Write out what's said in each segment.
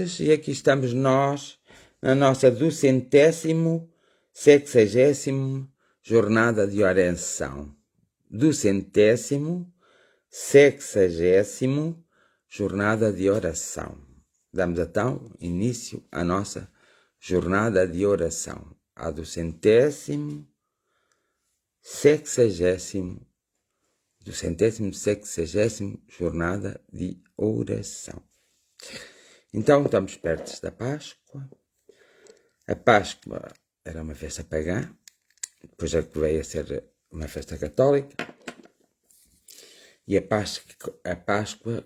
E aqui estamos nós, na nossa 260ª jornada de oração. 260ª jornada de oração. Damos então início à nossa jornada de oração. A 260ª jornada de oração. Então, estamos perto da Páscoa. A Páscoa era uma festa pagã, depois é que veio a ser uma festa católica. E a Páscoa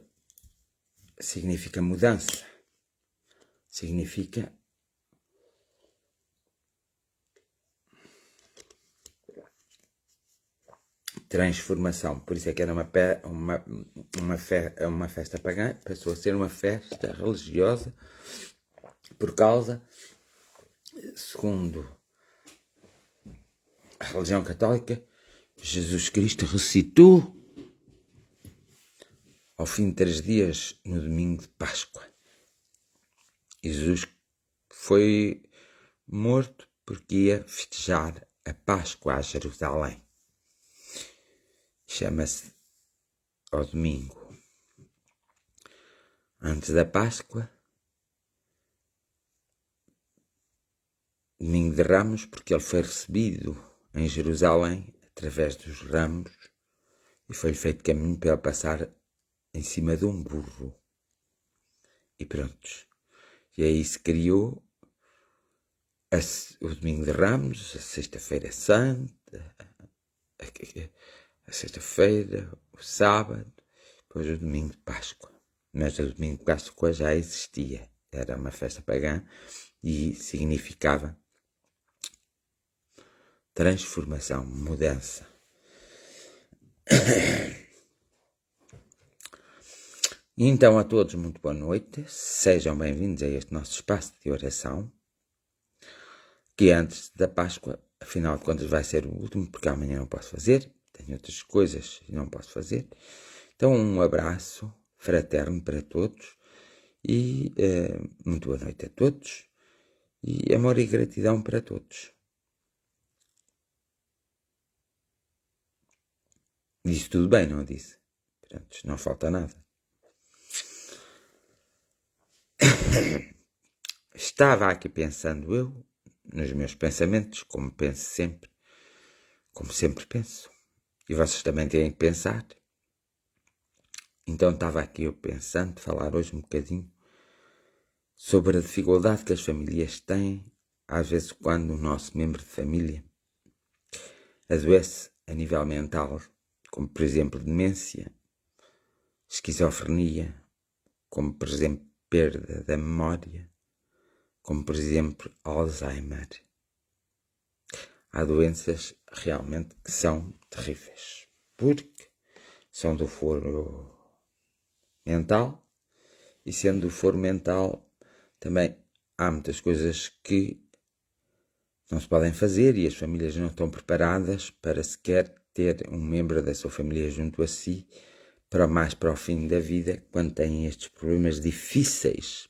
significa mudança, significa transformação. Por isso é que era uma festa pagã, passou a ser uma festa religiosa, por causa, segundo a religião católica, Jesus Cristo ressuscitou ao fim de 3 dias no domingo de Páscoa. E Jesus foi morto porque ia festejar a Páscoa a Jerusalém. Chama-se ao domingo antes da Páscoa, domingo de Ramos, porque ele foi recebido em Jerusalém através dos ramos e foi-lhe feito caminho para ele passar em cima de um burro. E pronto. E aí se criou o domingo de Ramos, a sexta-feira santa, a sexta-feira, o sábado, depois o domingo de Páscoa. Mas o domingo de Páscoa já existia. Era uma festa pagã e significava transformação, mudança. Então a todos muito boa noite, sejam bem-vindos a este nosso espaço de oração, que antes da Páscoa, afinal de contas vai ser o último, porque amanhã não posso fazer, tenho outras coisas e não posso fazer. Então um abraço fraterno para todos e muito boa noite a todos e amor e gratidão para todos. Disse tudo bem, não disse? Pronto, não falta nada. Estava aqui pensando eu, nos meus pensamentos, como penso sempre, como sempre penso, e vocês também têm que pensar. Então estava aqui eu pensando, falar hoje um bocadinho sobre a dificuldade que as famílias têm, às vezes quando o nosso membro de família adoece a nível mental, como por exemplo demência, esquizofrenia, como por exemplo perda da memória, como por exemplo Alzheimer. Há doenças realmente que são terríveis, porque são do foro mental, e sendo do foro mental também há muitas coisas que não se podem fazer e as famílias não estão preparadas para sequer ter um membro da sua família junto a si para o fim da vida, quando têm estes problemas difíceis,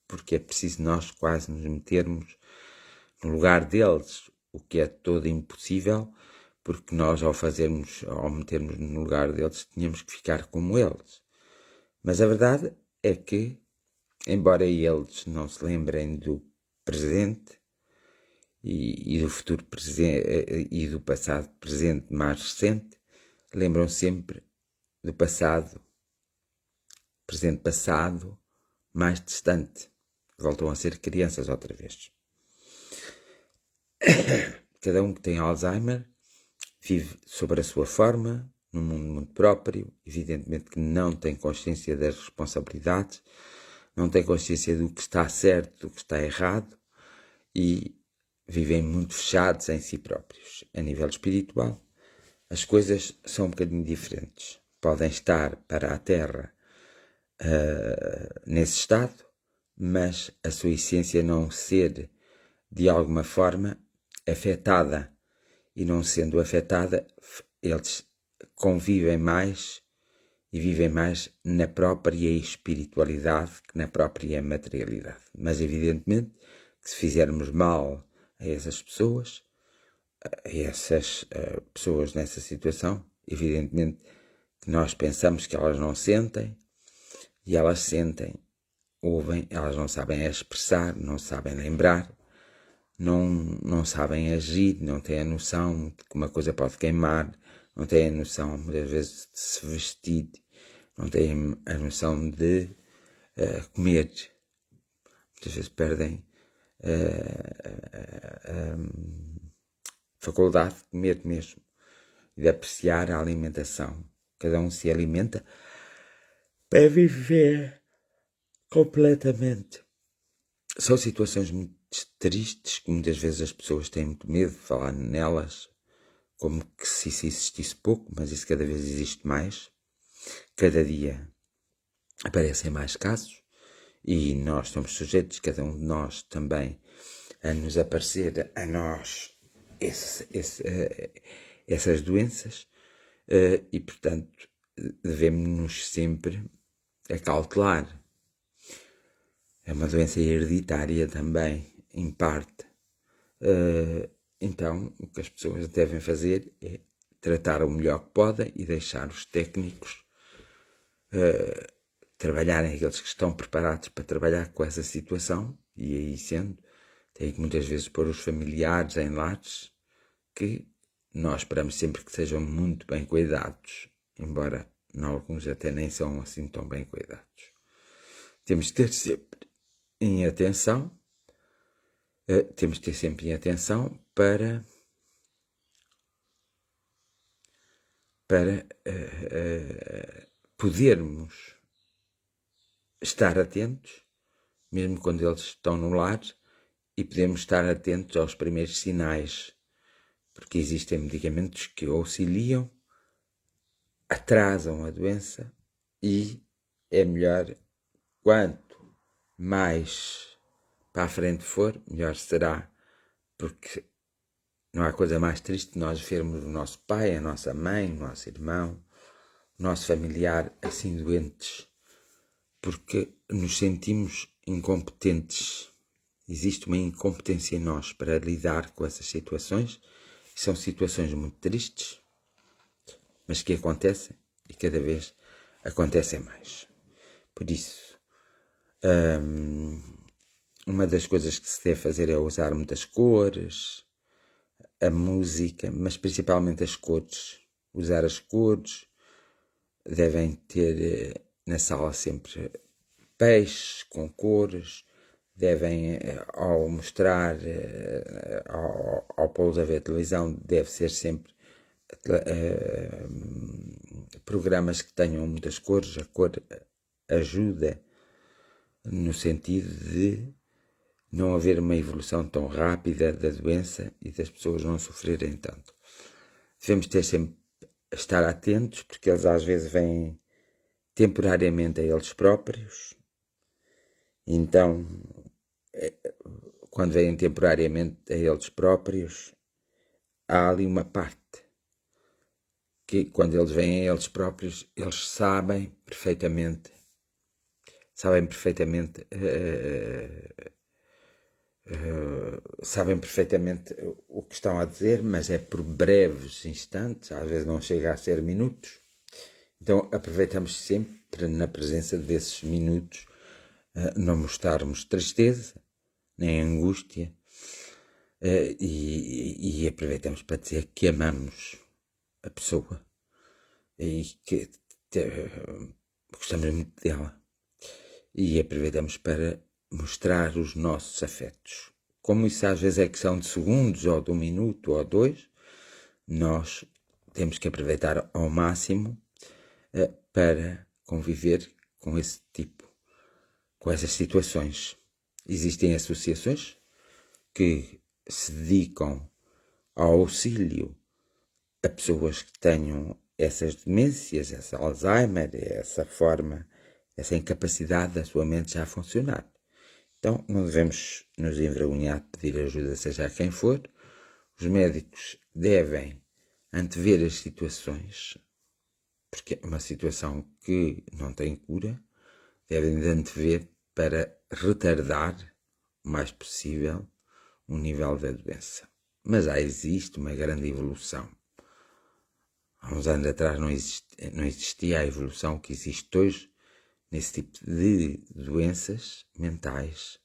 porque é preciso nós quase nos metermos no lugar deles, o que é todo impossível, porque nós ao metermos no lugar deles, tínhamos que ficar como eles. Mas a verdade é que, embora eles não se lembrem do presente e do futuro presente e do passado presente mais recente, lembram sempre do passado, presente passado, mais distante. Voltam a ser crianças outra vez. Cada um que tem Alzheimer vive sobre a sua forma, num mundo muito próprio, evidentemente que não tem consciência das responsabilidades, não tem consciência do que está certo, do que está errado, e vivem muito fechados em si próprios. A nível espiritual, as coisas são um bocadinho diferentes. Podem estar para a Terra nesse estado, mas a sua essência não ser, de alguma forma, afetada. E não sendo afetada, eles convivem mais e vivem mais na própria espiritualidade que na própria materialidade. Mas, evidentemente, que se fizermos mal a essas pessoas, nessa situação, evidentemente que nós pensamos que elas não sentem, e elas sentem, ouvem, elas não sabem expressar, não sabem lembrar, não sabem agir, não têm a noção de que uma coisa pode queimar, não têm a noção, muitas vezes, de se vestir, não têm a noção de comer. Muitas vezes perdem a faculdade de comer mesmo e de apreciar a alimentação. Cada um se alimenta para viver completamente. São situações muito tristes que muitas vezes as pessoas têm muito medo de falar nelas, como que se isso existisse pouco, mas isso cada vez existe mais. Cada dia aparecem mais casos e nós estamos sujeitos, cada um de nós também, a nos aparecer a nós essas doenças e, portanto, devemos-nos sempre acautelar. É uma doença hereditária também, em parte. Então, o que as pessoas devem fazer é tratar o melhor que podem e deixar os técnicos trabalharem, aqueles que estão preparados para trabalhar com essa situação, e aí sendo, tem que muitas vezes pôr os familiares em lares que nós esperamos sempre que sejam muito bem cuidados, embora em alguns até nem são assim tão bem cuidados. Temos de ter sempre em atenção, para podermos estar atentos, mesmo quando eles estão no lar, e podemos estar atentos aos primeiros sinais, porque existem medicamentos que auxiliam, atrasam a doença, e é melhor, quanto mais para a frente for, melhor será, porque não há coisa mais triste que nós vermos o nosso pai, a nossa mãe, o nosso irmão, o nosso familiar assim doentes, porque nos sentimos incompetentes. Existe uma incompetência em nós para lidar com essas situações. São situações muito tristes, mas que acontecem e cada vez acontecem mais. Por isso, uma das coisas que se deve fazer é usar muitas cores, a música, mas principalmente as cores. Usar as cores, devem ter na sala sempre peixes com cores, devem, ao mostrar, ao pô-los a ver televisão, deve ser sempre programas que tenham muitas cores. A cor ajuda no sentido de não haver uma evolução tão rápida da doença e das pessoas não sofrerem tanto. Devemos ter sempre estar atentos, porque eles às vezes vêm temporariamente a eles próprios. Então, quando vêm temporariamente a eles próprios, há ali uma parte que, quando eles vêm a eles próprios, eles sabem perfeitamente o que estão a dizer, mas é por breves instantes, às vezes não chega a ser minutos. Então aproveitamos sempre, na presença desses minutos, não mostrarmos tristeza, nem angústia, e aproveitamos para dizer que amamos a pessoa e que gostamos muito dela. E aproveitamos para mostrar os nossos afetos. Como isso às vezes é questão de segundos, ou de um minuto, ou dois, nós temos que aproveitar ao máximo para conviver com esse tipo, com essas situações. Existem associações que se dedicam ao auxílio a pessoas que tenham essas demências, essa Alzheimer, essa forma, essa incapacidade da sua mente já funcionar. Então, não devemos nos envergonhar de pedir ajuda, seja a quem for. Os médicos devem antever as situações porque é uma situação que não tem cura, devem de antever para retardar o mais possível o nível da doença. Mas já existe uma grande evolução. Há uns anos atrás não existia a evolução que existe hoje nesse tipo de doenças mentais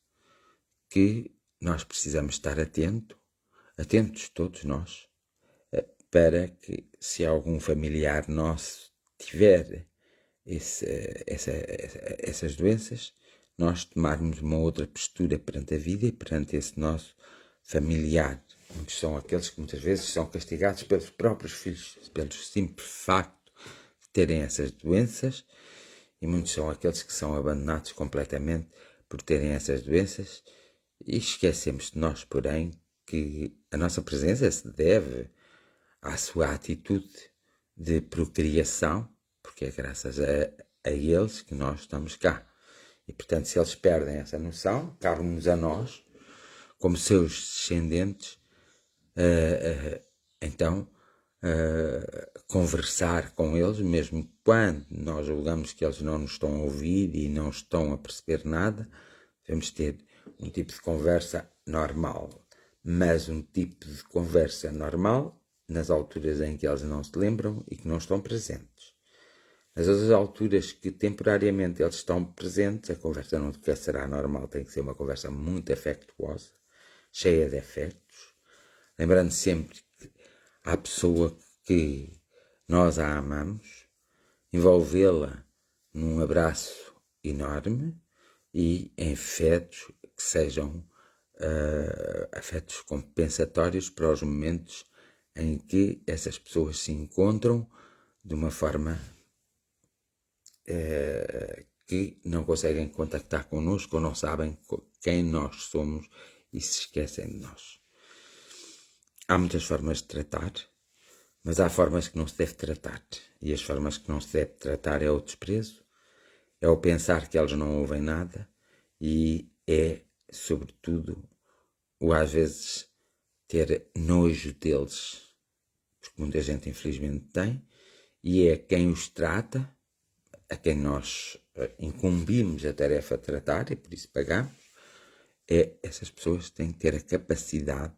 que nós precisamos estar atentos todos nós, para que se algum familiar nosso tiver essas doenças, nós tomarmos uma outra postura perante a vida e perante esse nosso familiar. Muitos são aqueles que muitas vezes são castigados pelos próprios filhos, pelo simples facto de terem essas doenças, e muitos são aqueles que são abandonados completamente por terem essas doenças, e esquecemos de nós, porém, que a nossa presença se deve à sua atitude de procriação, porque é graças a eles que nós estamos cá. E, portanto, se eles perdem essa noção, cabe-nos a nós, como seus descendentes, então, conversar com eles, mesmo quando nós julgamos que eles não nos estão a ouvir e não estão a perceber nada, devemos ter um tipo de conversa normal, mas um tipo de conversa normal nas alturas em que eles não se lembram e que não estão presentes. Nas outras alturas que temporariamente eles estão presentes, a conversa nunca será normal, tem que ser uma conversa muito afetuosa, cheia de afetos, lembrando sempre que a pessoa que nós a amamos, envolvê-la num abraço enorme e em afetos que sejam afetos compensatórios para os momentos em que essas pessoas se encontram de uma forma que não conseguem contactar connosco ou não sabem quem nós somos e se esquecem de nós. Há muitas formas de tratar, mas há formas que não se deve tratar. E as formas que não se deve tratar é o desprezo, é o pensar que eles não ouvem nada e é, sobretudo, o às vezes ter nojo deles, porque muita gente infelizmente tem, e é quem os trata, a quem nós incumbimos a tarefa de tratar e por isso pagamos, essas pessoas têm que ter a capacidade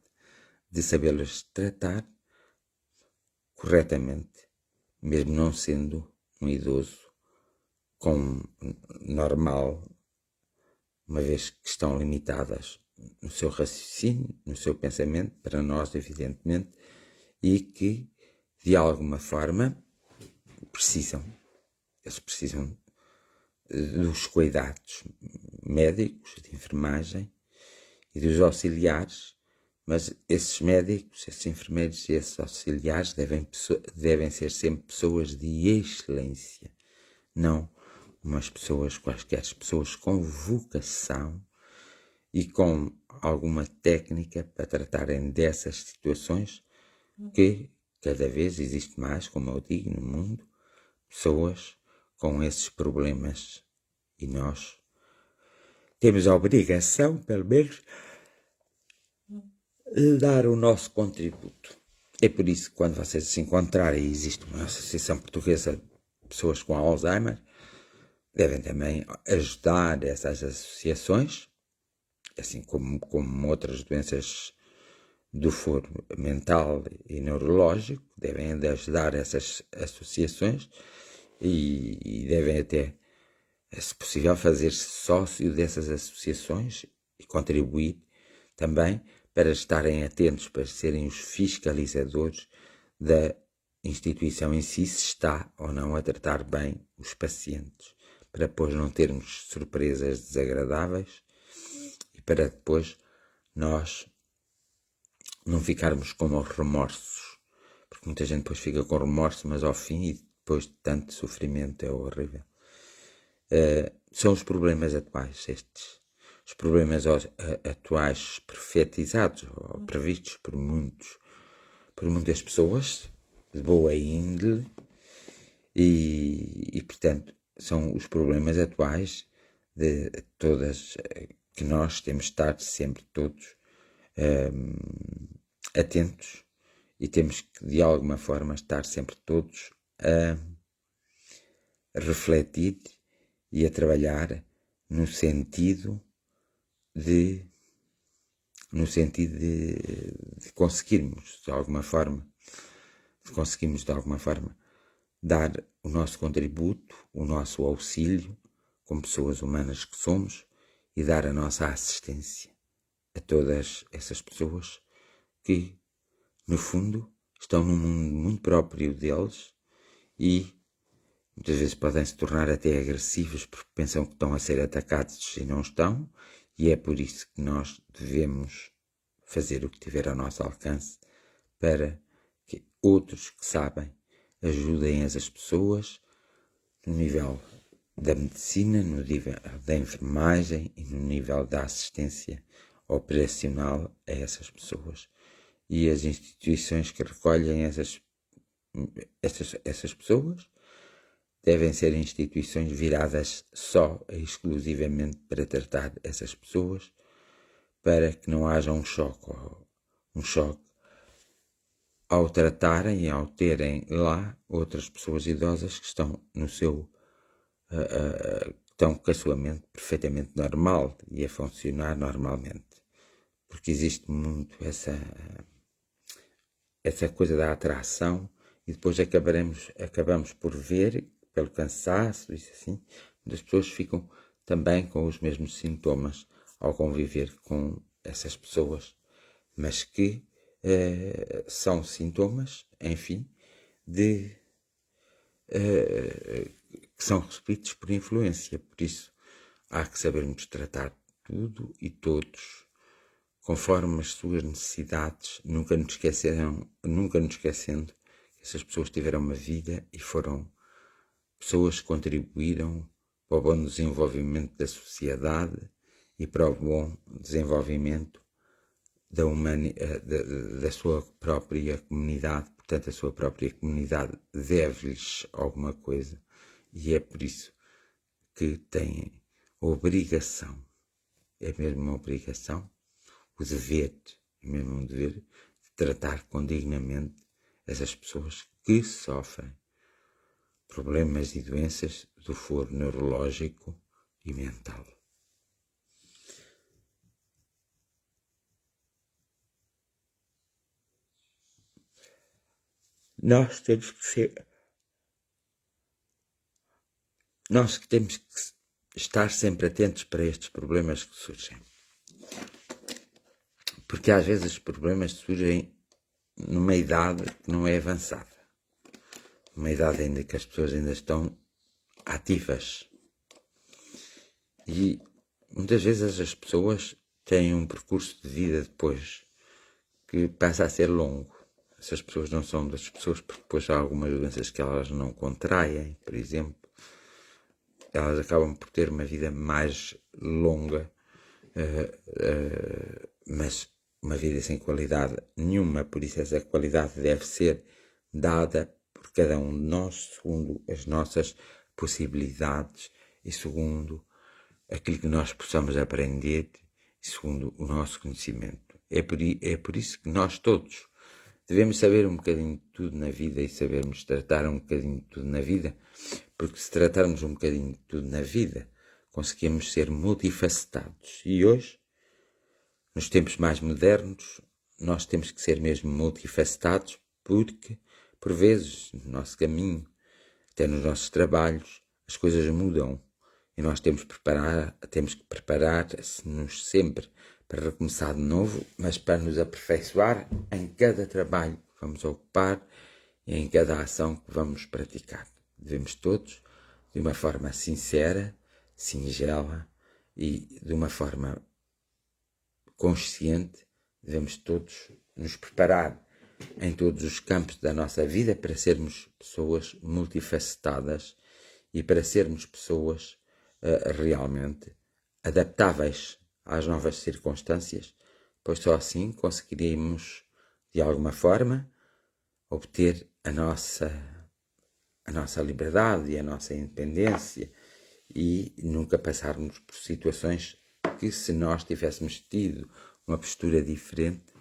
de sabê-las tratar corretamente, mesmo não sendo um idoso com normal, uma vez que estão limitadas no seu raciocínio, no seu pensamento, para nós, evidentemente, e que, de alguma forma, eles precisam dos cuidados médicos, de enfermagem e dos auxiliares, mas esses médicos, esses enfermeiros e esses auxiliares devem ser sempre pessoas de excelência, não umas pessoas quaisquer, pessoas com vocação e com alguma técnica para tratarem dessas situações que cada vez existe mais, como eu digo, no mundo, pessoas com esses problemas e nós temos a obrigação, pelo menos, de dar o nosso contributo. É por isso que quando vocês se encontrarem, existe uma associação portuguesa de pessoas com Alzheimer, devem também ajudar essas associações, assim como outras doenças do foro mental e neurológico, devem ajudar essas associações e devem até, se possível, fazer-se sócio dessas associações e contribuir também para estarem atentos, para serem os fiscalizadores da instituição em si, se está ou não a tratar bem os pacientes, para depois não termos surpresas desagradáveis e para depois nós não ficarmos com remorsos, porque muita gente depois fica com remorso, mas ao fim e depois de tanto sofrimento é horrível. São os problemas atuais estes, os problemas atuais profetizados ou previstos por muitas pessoas de boa índole e portanto são os problemas atuais de todas, que nós temos de estar sempre todos atentos e temos que de alguma forma estar sempre todos refletir e a trabalhar no sentido de conseguirmos de alguma forma dar o nosso contributo, o nosso auxílio, como pessoas humanas que somos, e dar a nossa assistência a todas essas pessoas que, no fundo, estão num mundo muito próprio deles e muitas vezes podem se tornar até agressivos porque pensam que estão a ser atacados e não estão, e é por isso que nós devemos fazer o que tiver ao nosso alcance para que outros que sabem ajudem essas pessoas no nível da medicina, no nível da enfermagem e no nível da assistência operacional a essas pessoas. E as instituições que recolhem essas pessoas devem ser instituições viradas só e exclusivamente para tratar essas pessoas, para que não haja um choque ao tratarem e ao terem lá outras pessoas idosas que estão estão com a sua mente perfeitamente normal e a funcionar normalmente. Porque existe muito essa coisa da atração e depois acabamos por ver, pelo cansaço, isso assim, as pessoas ficam também com os mesmos sintomas ao conviver com essas pessoas, mas que são sintomas, enfim, que são recebidos por influência. Por isso, há que sabermos tratar tudo e todos conforme as suas necessidades, nunca nos esquecendo que essas pessoas tiveram uma vida e foram pessoas que contribuíram para o bom desenvolvimento da sociedade e para o bom desenvolvimento da sua própria comunidade. Portanto, a sua própria comunidade deve-lhes alguma coisa e é por isso que têm a obrigação, é mesmo uma obrigação, o dever, é mesmo um dever, de tratar com dignamente essas pessoas que sofrem problemas e doenças do foro neurológico e mental. Nós temos que estar sempre atentos para estes problemas que surgem. Porque às vezes os problemas surgem numa idade que não é avançada. Uma idade ainda que as pessoas ainda estão ativas. E muitas vezes as pessoas têm um percurso de vida depois que passa a ser longo. Essas pessoas não são das pessoas porque depois há algumas doenças que elas não contraem, por exemplo. Elas acabam por ter uma vida mais longa, mas uma vida sem qualidade nenhuma. Por isso essa qualidade deve ser dada por cada um de nós, segundo as nossas possibilidades e segundo aquilo que nós possamos aprender e segundo o nosso conhecimento. É por isso que nós todos devemos saber um bocadinho de tudo na vida e sabermos tratar um bocadinho de tudo na vida, porque se tratarmos um bocadinho de tudo na vida, conseguimos ser multifacetados. E hoje, nos tempos mais modernos, nós temos que ser mesmo multifacetados, porque, por vezes, no nosso caminho, até nos nossos trabalhos, as coisas mudam. E nós temos que preparar-nos sempre para recomeçar de novo, mas para nos aperfeiçoar em cada trabalho que vamos ocupar e em cada ação que vamos praticar. Devemos todos, de uma forma sincera, singela e de uma forma consciente, devemos todos nos preparar em todos os campos da nossa vida para sermos pessoas multifacetadas e para sermos pessoas realmente adaptáveis às novas circunstâncias, pois só assim conseguiremos, de alguma forma, obter a nossa liberdade e a nossa independência e nunca passarmos por situações que, se nós tivéssemos tido uma postura diferente,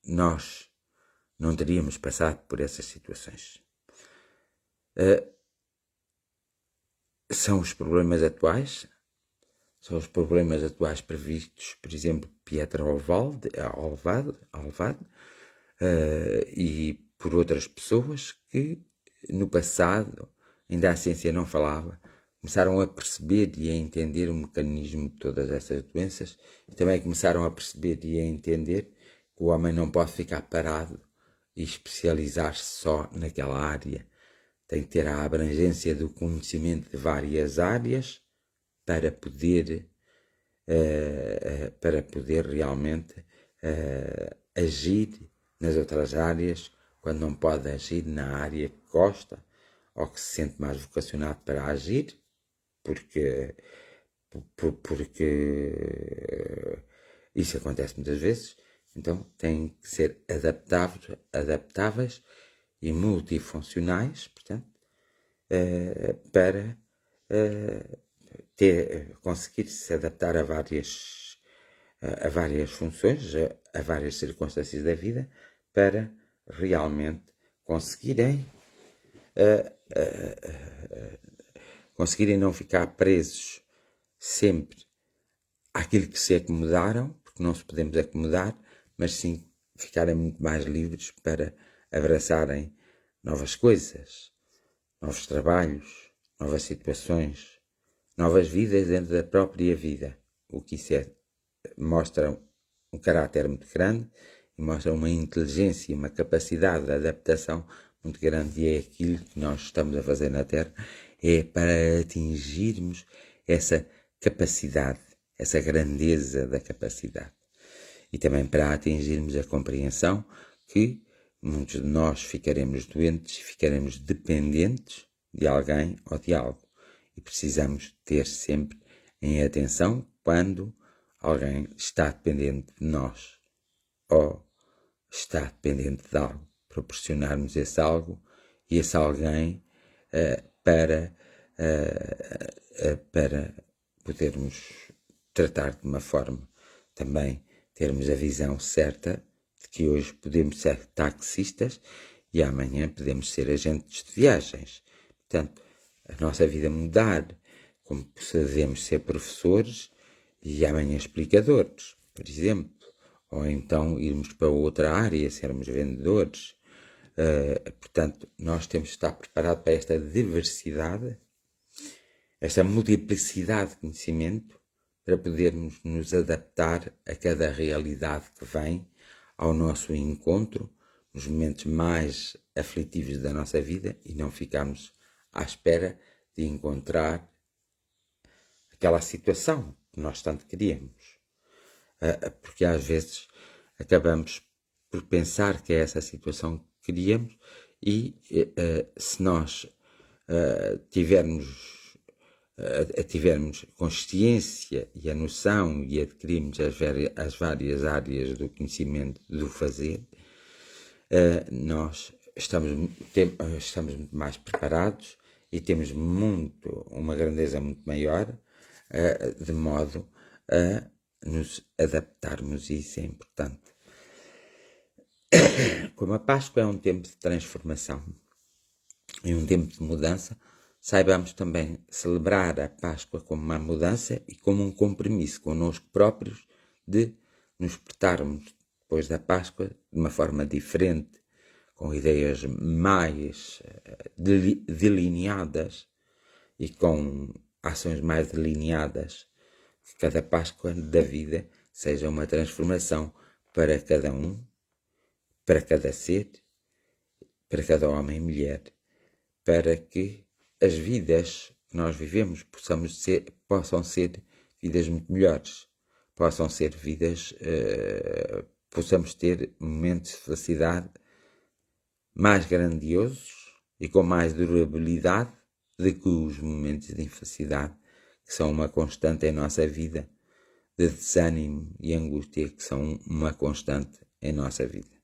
nós não teríamos passado por essas situações. são os problemas atuais, previstos, por exemplo, Pietro Alvade, e por outras pessoas que no passado, ainda a ciência não falava, começaram a perceber e a entender o mecanismo de todas essas doenças e também começaram a perceber e a entender que o homem não pode ficar parado e especializar-se só naquela área. Tem que ter a abrangência do conhecimento de várias áreas para poder realmente agir nas outras áreas, quando não pode agir na área que gosta ou que se sente mais vocacionado para agir, porque isso acontece muitas vezes. Então têm que ser adaptáveis e multifuncionais, portanto, para conseguir se adaptar a várias funções, a várias circunstâncias da vida, para realmente conseguirem não ficar presos sempre àquilo que se acomodaram, porque não se podemos acomodar, mas sim ficarem muito mais livres para abraçarem novas coisas, novos trabalhos, novas situações, novas vidas dentro da própria vida. O que isso mostra um caráter muito grande e mostra uma inteligência e uma capacidade de adaptação muito grande, e é aquilo que nós estamos a fazer na Terra, é para atingirmos essa capacidade, essa grandeza da capacidade. E também para atingirmos a compreensão que muitos de nós ficaremos doentes e ficaremos dependentes de alguém ou de algo. E precisamos ter sempre em atenção quando alguém está dependente de nós ou está dependente de algo. Proporcionarmos esse algo e esse alguém para podermos tratar de uma forma. Também termos a visão certa de que hoje podemos ser taxistas e amanhã podemos ser agentes de viagens. Portanto, a nossa vida mudar, como podemos ser professores e amanhã explicadores, por exemplo, ou então irmos para outra área, sermos vendedores. Portanto, nós temos de estar preparados para esta diversidade, esta multiplicidade de conhecimento, para podermos nos adaptar a cada realidade que vem ao nosso encontro, nos momentos mais aflitivos da nossa vida, e não ficarmos à espera de encontrar aquela situação que nós tanto queríamos. Porque às vezes acabamos por pensar que é essa situação que queríamos e se nós tivermos consciência e a noção e adquirirmos as várias áreas do conhecimento do fazer, nós estamos muito mais preparados e temos uma grandeza muito maior, de modo a nos adaptarmos, e isso é importante. Como a Páscoa é um tempo de transformação e um tempo de mudança, saibamos também celebrar a Páscoa como uma mudança e como um compromisso connosco próprios de nos portarmos depois da Páscoa de uma forma diferente, com ideias mais delineadas e com ações mais delineadas. Que cada Páscoa da vida seja uma transformação para cada um, para cada ser, para cada homem e mulher, para que as vidas que nós vivemos possam ser vidas muito melhores, possam ser vidas, possamos ter momentos de felicidade mais grandiosos e com mais durabilidade do que os momentos de infelicidade, que são uma constante em nossa vida, de desânimo e angústia, que são uma constante em nossa vida.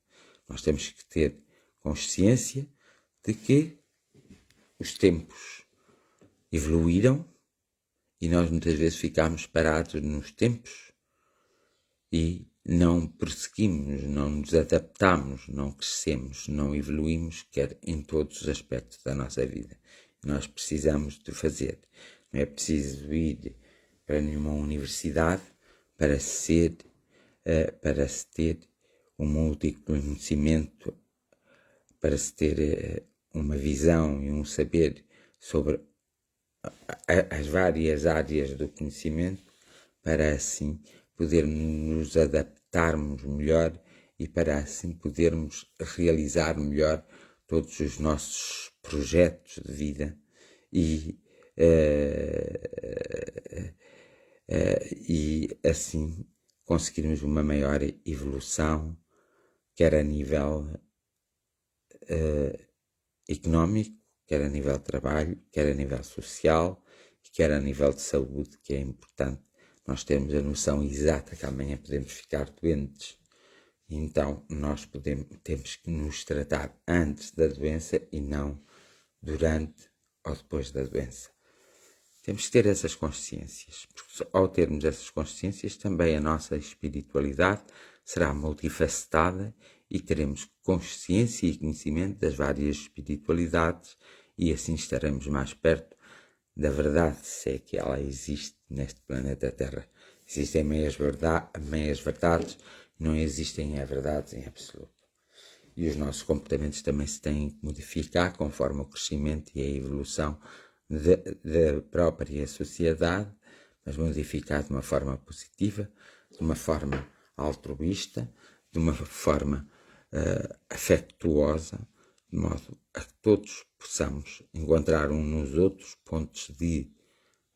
Nós temos que ter consciência de que os tempos evoluíram e nós muitas vezes ficamos parados nos tempos e não prosseguimos, não nos adaptamos, não crescemos, não evoluímos, quer em todos os aspectos da nossa vida. Nós precisamos de fazer Não é preciso ir para nenhuma universidade para se ter um multiconhecimento, para se ter uma visão e um saber sobre as várias áreas do conhecimento, para assim podermos nos adaptarmos melhor e para assim podermos realizar melhor todos os nossos projetos de vida e assim conseguirmos uma maior evolução, quer a nível económico, quer a nível de trabalho, quer a nível social, quer a nível de saúde, que é importante nós termos a noção exata que amanhã podemos ficar doentes. Então nós temos que nos tratar antes da doença e não durante ou depois da doença. Temos que ter essas consciências, porque ao termos essas consciências também a nossa espiritualidade será multifacetada e teremos consciência e conhecimento das várias espiritualidades e assim estaremos mais perto da verdade, se é que ela existe neste planeta Terra. Existem meias verdades, não existem verdades em absoluto. E os nossos comportamentos também se têm que modificar conforme o crescimento e a evolução da própria sociedade, mas modificar de uma forma positiva, de uma forma altruísta, de uma forma afetuosa, de modo a que todos possamos encontrar uns nos outros pontos de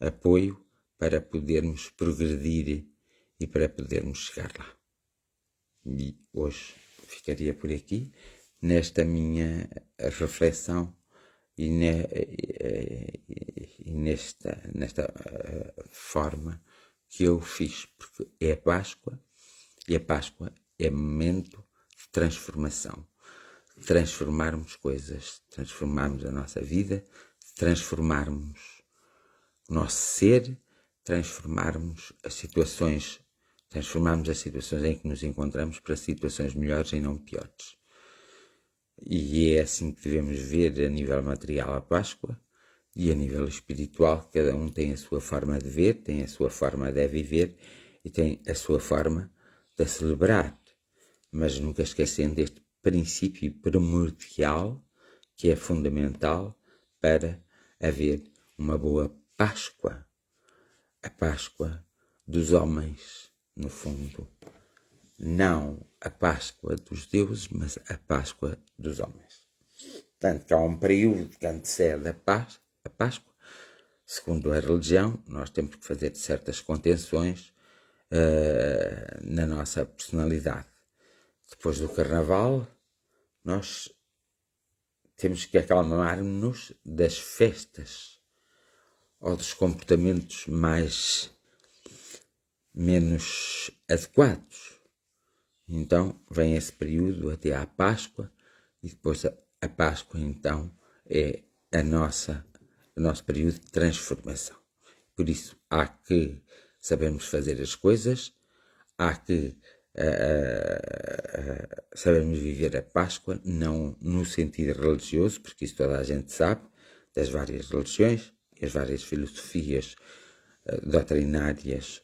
apoio para podermos progredir e para podermos chegar lá. E hoje ficaria por aqui, nesta minha reflexão e nesta forma que eu fiz, porque é a Páscoa, e a Páscoa é momento de transformação, de transformarmos coisas, de transformarmos a nossa vida, de transformarmos o nosso ser, transformarmos as situações em que nos encontramos para situações melhores e não piores. E é assim que devemos ver a nível material a Páscoa e a nível espiritual. Cada um tem a sua forma de ver, tem a sua forma de viver e tem a sua forma de celebrar. Mas nunca esquecendo deste princípio primordial que é fundamental para haver uma boa Páscoa. A Páscoa dos homens, no fundo. Não a Páscoa dos deuses, mas a Páscoa dos homens. Portanto, que há um período que antecede a Páscoa. Segundo a religião, nós temos que fazer certas contenções na nossa personalidade. Depois do Carnaval, nós temos que acalmar-nos das festas ou dos comportamentos menos adequados. Então vem esse período até à Páscoa e depois a Páscoa então é o nosso período de transformação. Por isso há que sabermos fazer as coisas, há que sabermos viver a Páscoa, não no sentido religioso, porque isso toda a gente sabe, das várias religiões e as várias filosofias doutrinárias,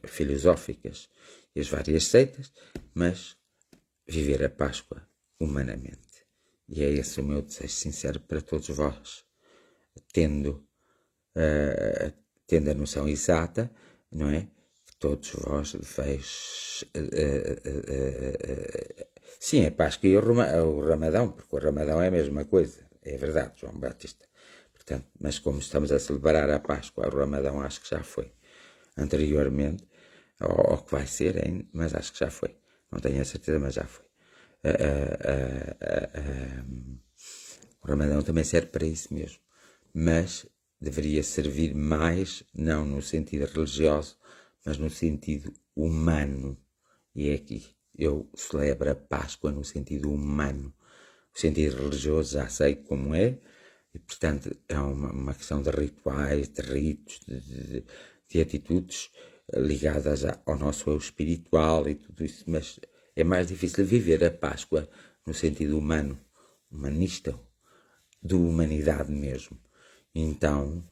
filosóficas e as várias seitas, mas viver a Páscoa humanamente. E é esse o meu desejo sincero para todos vós, tendo a noção exata, não é? Que todos vós deveis... sim, a Páscoa e o Ramadão, porque o Ramadão é a mesma coisa, é verdade, João Batista. Portanto, mas como estamos a celebrar a Páscoa, o Ramadão acho que já foi anteriormente, ou que vai ser ainda, mas acho que já foi. Não tenho a certeza, mas já foi. O Ramadão também serve para isso mesmo, mas deveria servir mais, não no sentido religioso, mas no sentido humano. E é aqui eu celebro a Páscoa no sentido humano. O sentido religioso já sei como é, e portanto é uma questão de rituais, de ritos, de atitudes ligadas ao nosso eu espiritual e tudo isso, mas é mais difícil viver a Páscoa no sentido humano, humanista, de humanidade mesmo. Então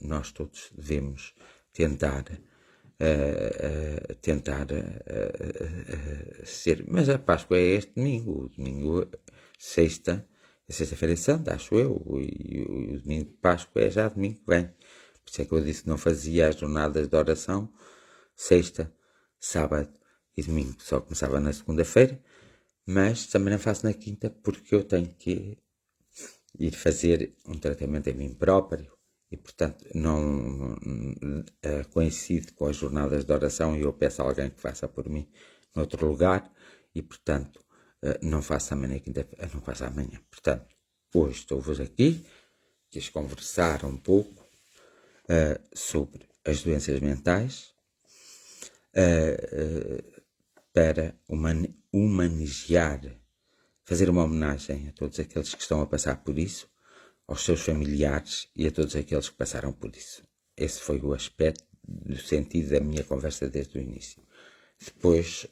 nós todos devemos tentar ser. Mas a Páscoa é este domingo. O domingo, sexta-feira é santa, acho eu. E o domingo de Páscoa é já domingo que vem. Por isso é que eu disse que não fazia as jornadas de oração sexta, sábado e domingo. Só começava na segunda-feira, mas também não faço na quinta porque eu tenho que ir fazer um tratamento a mim próprio. E, portanto, não coincide com as jornadas de oração e eu peço a alguém que faça por mim noutro lugar e, portanto, não faço amanhã na quinta-feira, não faço amanhã. Portanto, hoje estou-vos aqui, quis conversar um pouco sobre as doenças mentais para humanizar, fazer uma homenagem a todos aqueles que estão a passar por isso, aos seus familiares e a todos aqueles que passaram por isso. Esse foi o aspecto do sentido da minha conversa desde o início. Depois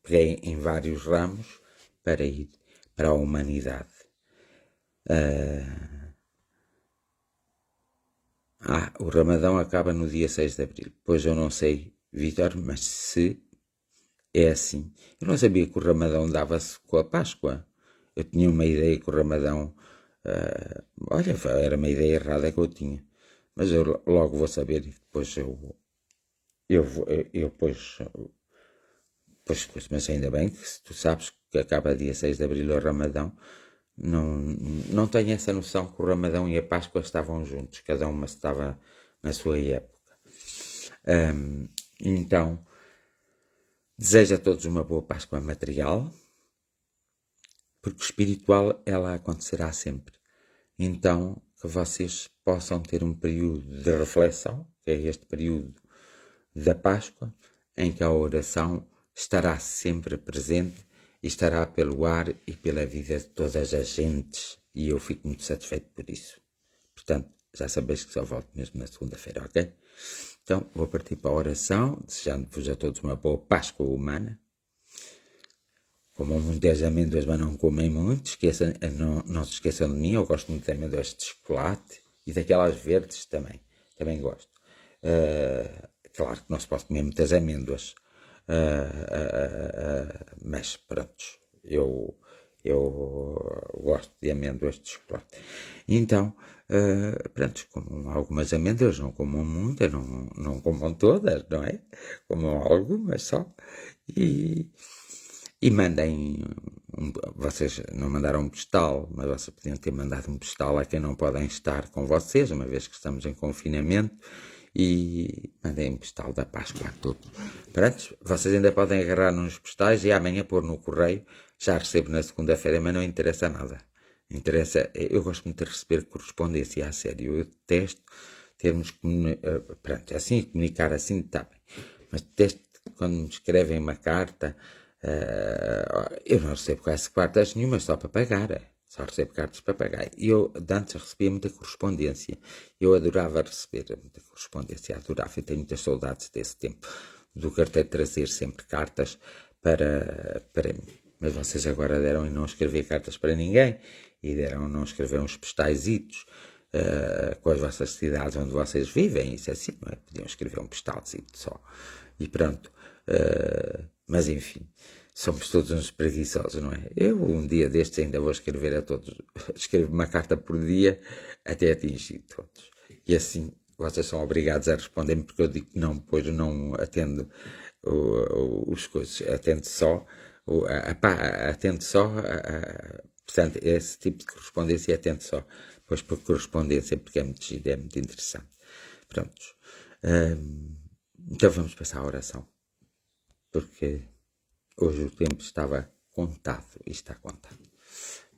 peguei em vários ramos para ir para a humanidade. O Ramadão acaba no dia 6 de Abril. Pois eu não sei, Vítor, mas se é assim. Eu não sabia que o Ramadão dava-se com a Páscoa. Eu tinha uma ideia que o Ramadão... olha, era uma ideia errada que eu tinha. Mas eu logo vou saber e depois pois, mas ainda bem que se tu sabes que acaba dia 6 de Abril o Ramadão, não tenho essa noção que o Ramadão e a Páscoa estavam juntos, cada uma estava na sua época. Então, desejo a todos uma boa Páscoa material, porque espiritual ela acontecerá sempre. Então, que vocês possam ter um período de reflexão, que é este período da Páscoa, em que a oração estará sempre presente e estará pelo ar e pela vida de todas as gentes, e eu fico muito satisfeito por isso. Portanto, já sabeis que só volto mesmo na segunda-feira, ok? Então, vou partir para a oração, desejando-vos a todos uma boa Páscoa humana. Comam muitas amêndoas, mas não comem muito. Não se esqueçam de mim, eu gosto muito de amêndoas de chocolate e daquelas verdes também. Também gosto. Claro que não se pode comer muitas amêndoas. Mas pronto, eu gosto de amêndoas de chocolate. Então, pronto, comam algumas amêndoas, não comam muitas, não comam todas, não é? Comam algumas só. E mandem, vocês não mandaram um postal, mas vocês podiam ter mandado um postal a quem não podem estar com vocês, uma vez que estamos em confinamento, e mandem um postal da Páscoa a todos. Pronto, vocês ainda podem agarrar nos postais e amanhã pôr no correio, já recebo na segunda-feira, mas não interessa nada. Eu gosto muito de receber correspondência a sério, eu detesto termos, pronto, assim, comunicar assim, está bem, mas detesto quando me escrevem uma carta. Eu não recebo quase cartas nenhuma, só para pagar. Só recebo cartas para pagar. E eu, antes, recebia muita correspondência. Eu adorava receber muita correspondência. Adorava. E tenho muitas saudades desse tempo. Do carteiro trazer sempre cartas para mim. Mas vocês agora deram em não escrever cartas para ninguém. E deram não escrever uns postalzitos com as vossas cidades onde vocês vivem. Isso é assim, não é? Podiam escrever um postalzito só. E pronto. Mas enfim, somos todos uns preguiçosos, não é? Eu um dia destes ainda vou escrever a todos, escrevo uma carta por dia até atingir todos. E assim vocês são obrigados a responder-me porque eu digo que não, pois não atendo os coisas, atendo só, portanto, esse tipo de correspondência atendo só, pois por correspondência, porque é muito giro, é muito interessante. Prontos. Então vamos passar à oração. Porque hoje o tempo estava contado e está contado.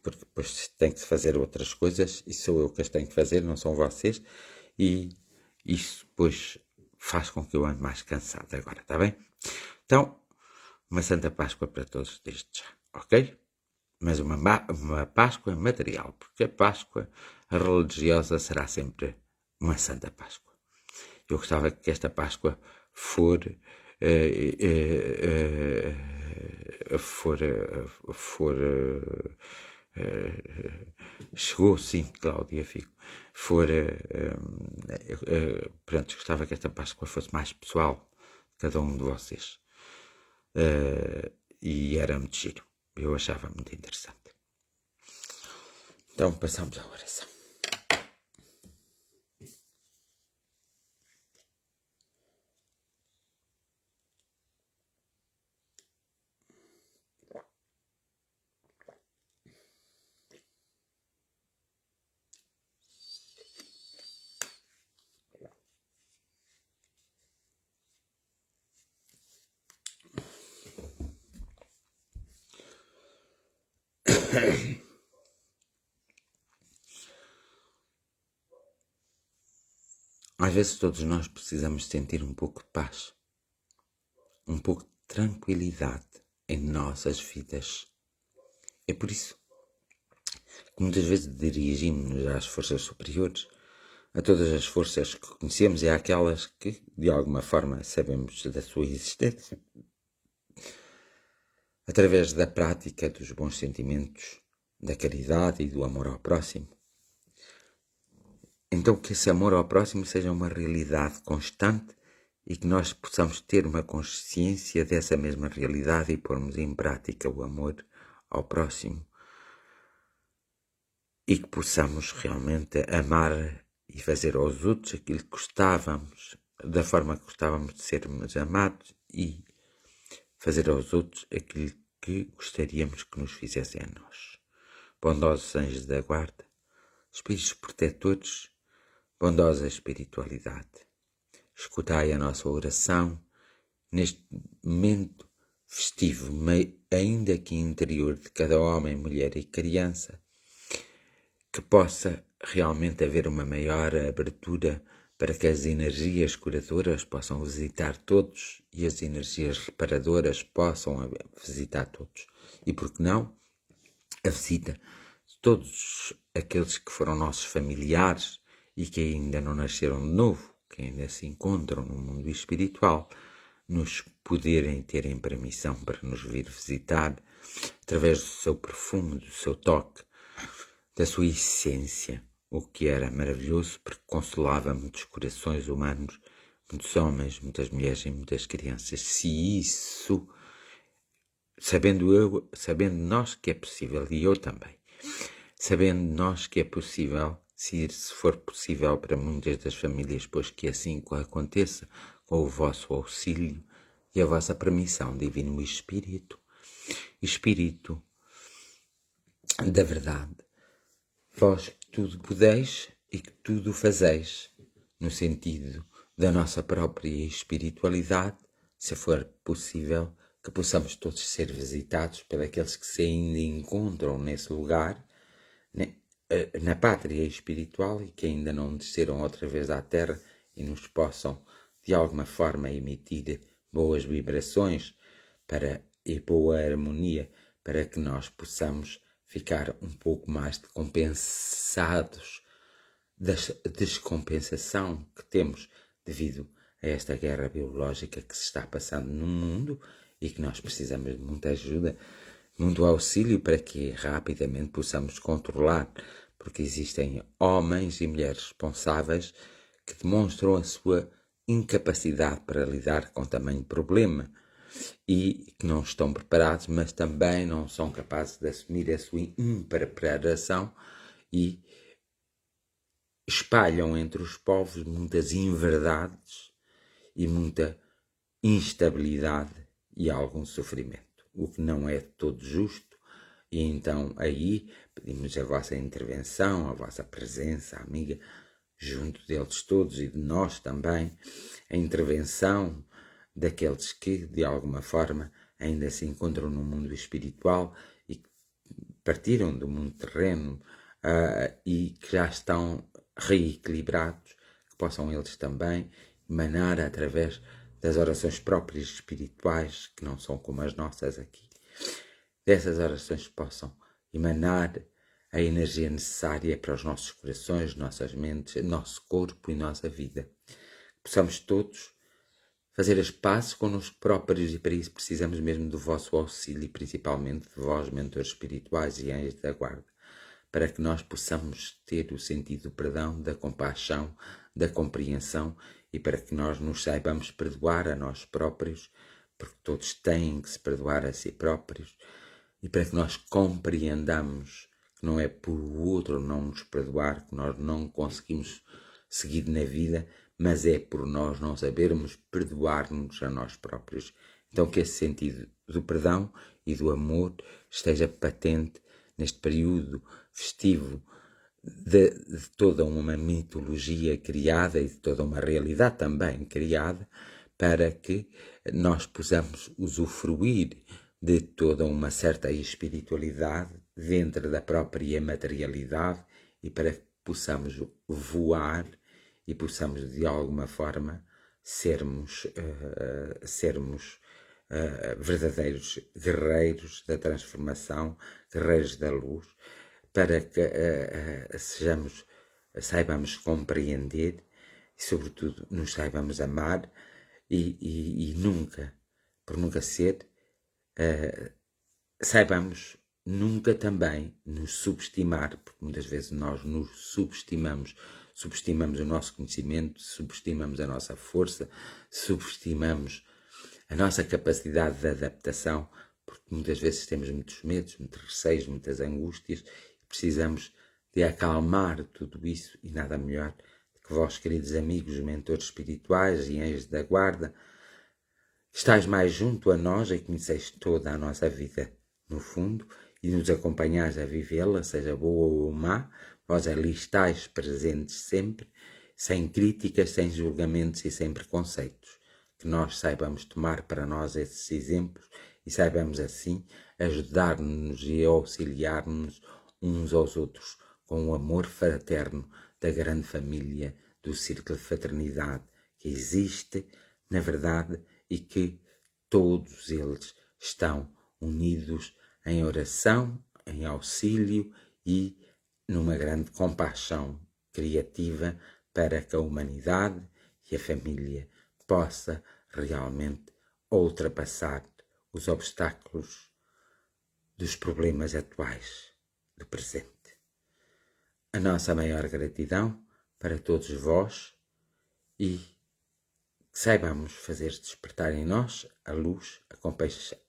Porque depois tem que se fazer outras coisas e sou eu que as tenho que fazer, não são vocês. E isso depois faz com que eu ande mais cansado agora, está bem? Então, uma Santa Páscoa para todos desde já, ok? Mas uma Páscoa material, porque a Páscoa religiosa será sempre uma Santa Páscoa. Eu gostava que esta Páscoa fosse chegou, sim, Cláudia Fico, pronto, gostava que esta Páscoa fosse mais pessoal, cada um de vocês. E era muito giro, eu achava muito interessante. Então passamos à oração. Às vezes todos nós precisamos sentir um pouco de paz, um pouco de tranquilidade em nossas vidas. É por isso que muitas vezes dirigimos-nos às forças superiores, a todas as forças que conhecemos e àquelas que, de alguma forma, sabemos da sua existência. Através da prática dos bons sentimentos, da caridade e do amor ao próximo. Então que esse amor ao próximo seja uma realidade constante e que nós possamos ter uma consciência dessa mesma realidade e pormos em prática o amor ao próximo. E que possamos realmente amar e fazer aos outros aquilo que gostávamos, da forma que gostávamos de sermos amados, e fazer aos outros aquilo que gostaríamos que nos fizessem a nós. Bondosos anjos da guarda, espíritos protetores, bondosa espiritualidade, escutai a nossa oração neste momento festivo, ainda que interior de cada homem, mulher e criança, que possa realmente haver uma maior abertura para que as energias curadoras possam visitar todos e as energias reparadoras possam visitar todos. E por que não? A visita de todos aqueles que foram nossos familiares e que ainda não nasceram de novo, que ainda se encontram no mundo espiritual, nos poderem terem permissão para nos vir visitar através do seu perfume, do seu toque, da sua essência, o que era maravilhoso porque consolava muitos corações humanos, muitos homens, muitas mulheres e muitas crianças. Se isso, sabendo nós que é possível, e eu também, sabendo nós que é possível, se for possível para muitas das famílias, pois que assim aconteça, com o vosso auxílio e a vossa permissão, Divino Espírito da verdade, vós que tudo podeis e que tudo fazeis, no sentido da nossa própria espiritualidade, se for possível, que possamos todos ser visitados por aqueles que se ainda encontram nesse lugar, na pátria espiritual, e que ainda não desceram outra vez à Terra e nos possam, de alguma forma, emitir boas vibrações e boa harmonia para que nós possamos ficar um pouco mais decompensados da descompensação que temos devido a esta guerra biológica que se está passando no mundo e que nós precisamos de muita ajuda, muito auxílio para que rapidamente possamos controlar, porque existem homens e mulheres responsáveis que demonstram a sua incapacidade para lidar com tamanho problema e que não estão preparados, mas também não são capazes de assumir a sua impreparação e espalham entre os povos muitas inverdades e muita instabilidade e algum sofrimento, o que não é de todo justo. E então aí pedimos a vossa intervenção, a vossa presença amiga, junto deles todos e de nós também, a intervenção daqueles que, de alguma forma, ainda se encontram no mundo espiritual e que partiram do mundo terreno e que já estão reequilibrados, que possam eles também emanar através das orações próprias espirituais, que não são como as nossas aqui, dessas orações possam emanar a energia necessária para os nossos corações, nossas mentes, nosso corpo e nossa vida. Possamos todos fazer as pazes connosco próprios, e para isso precisamos mesmo do vosso auxílio, principalmente de vós, mentores espirituais e anjos da guarda, para que nós possamos ter o sentido do perdão, da compaixão, da compreensão, e para que nós nos saibamos perdoar a nós próprios, porque todos têm que se perdoar a si próprios, e para que nós compreendamos que não é por o outro não nos perdoar que nós não conseguimos seguir na vida, mas é por nós não sabermos perdoar-nos a nós próprios. Então que esse sentido do perdão e do amor esteja patente neste período festivo de toda uma mitologia criada e de toda uma realidade também criada, para que nós possamos usufruir de toda uma certa espiritualidade dentro da própria materialidade, e para que possamos voar e possamos de alguma forma sermos verdadeiros guerreiros da transformação, guerreiros da luz, para que saibamos compreender e, sobretudo, nos saibamos amar e nunca, por nunca ser, saibamos nunca também nos subestimar, porque muitas vezes nós nos subestimamos o nosso conhecimento, subestimamos a nossa força, subestimamos a nossa capacidade de adaptação, porque muitas vezes temos muitos medos, muitos receios, muitas angústias, e precisamos de acalmar tudo isso, e nada melhor do que vós, queridos amigos, mentores espirituais e anjos da guarda, estáis mais junto a nós e conheceis toda a nossa vida, no fundo, e nos acompanhais a vivê-la, seja boa ou má. Vós ali estáis presentes sempre, sem críticas, sem julgamentos e sem preconceitos. Que nós saibamos tomar para nós esses exemplos e saibamos assim ajudar-nos e auxiliar-nos uns aos outros com o amor fraterno da grande família do círculo de fraternidade que existe, na verdade, e que todos eles estão unidos em oração, em auxílio e numa grande compaixão criativa para que a humanidade e a família possa realmente ultrapassar os obstáculos dos problemas atuais do presente. A nossa maior gratidão para todos vós, e que saibamos fazer despertar em nós a luz,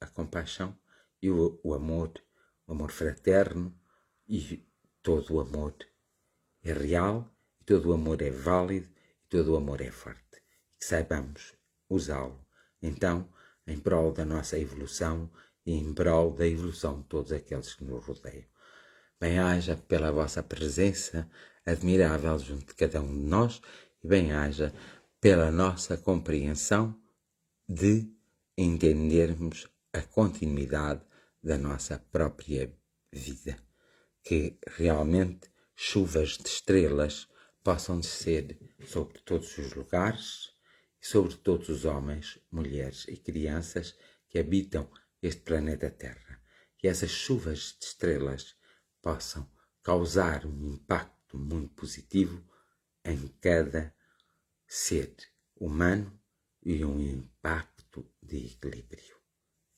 a compaixão e o amor fraterno, e todo o amor é real, e todo o amor é válido, e todo o amor é forte. E que saibamos usá-lo, então, em prol da nossa evolução e em prol da evolução de todos aqueles que nos rodeiam. Bem-haja pela vossa presença admirável junto de cada um de nós, e bem-haja pela nossa compreensão de entendermos a continuidade da nossa própria vida. Que realmente chuvas de estrelas possam descer sobre todos os lugares e sobre todos os homens, mulheres e crianças que habitam este planeta Terra. Que essas chuvas de estrelas possam causar um impacto muito positivo em cada ser humano e um impacto de equilíbrio.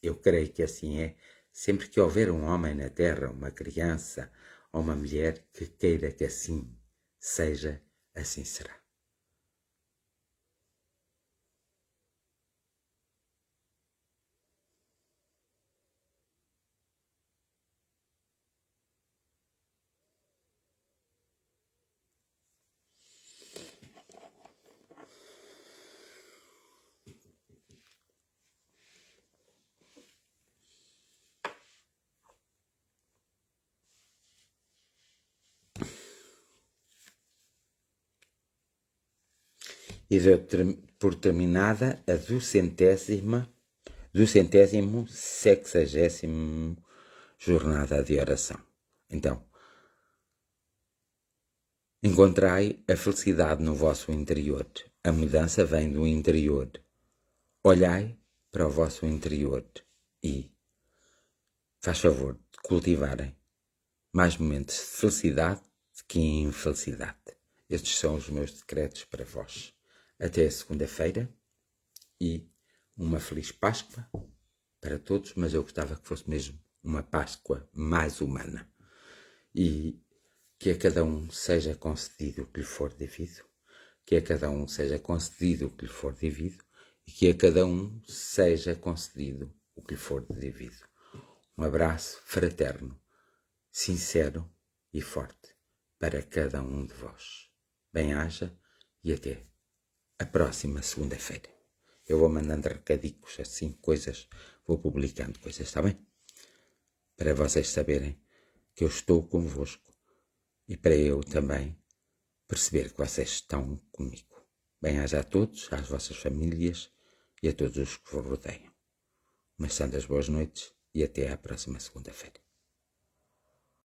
Eu creio que assim é. Sempre que houver um homem na Terra, uma criança ou uma mulher que queira que assim seja, assim será. E deu por terminada a do centésimo sexagésimo jornada de oração. Então, encontrai a felicidade no vosso interior. A mudança vem do interior. Olhai para o vosso interior e faz favor de cultivarem mais momentos de felicidade do que infelicidade. Estes são os meus decretos para vós. Até segunda-feira. e uma feliz Páscoa para todos, mas eu gostava que fosse mesmo uma Páscoa mais humana. E que a cada um seja concedido o que lhe for devido, que a cada um seja concedido o que lhe for devido, e que a cada um seja concedido o que lhe for devido. Um abraço fraterno, sincero e forte para cada um de vós. Bem-haja e até a próxima segunda-feira. Eu vou mandando recadicos assim, coisas, vou publicando coisas, está bem? Para vocês saberem que eu estou convosco e para eu também perceber que vocês estão comigo. Bem-haja a todos, às vossas famílias e a todos os que vos rodeiam. Umas santas boas noites e até à próxima segunda-feira.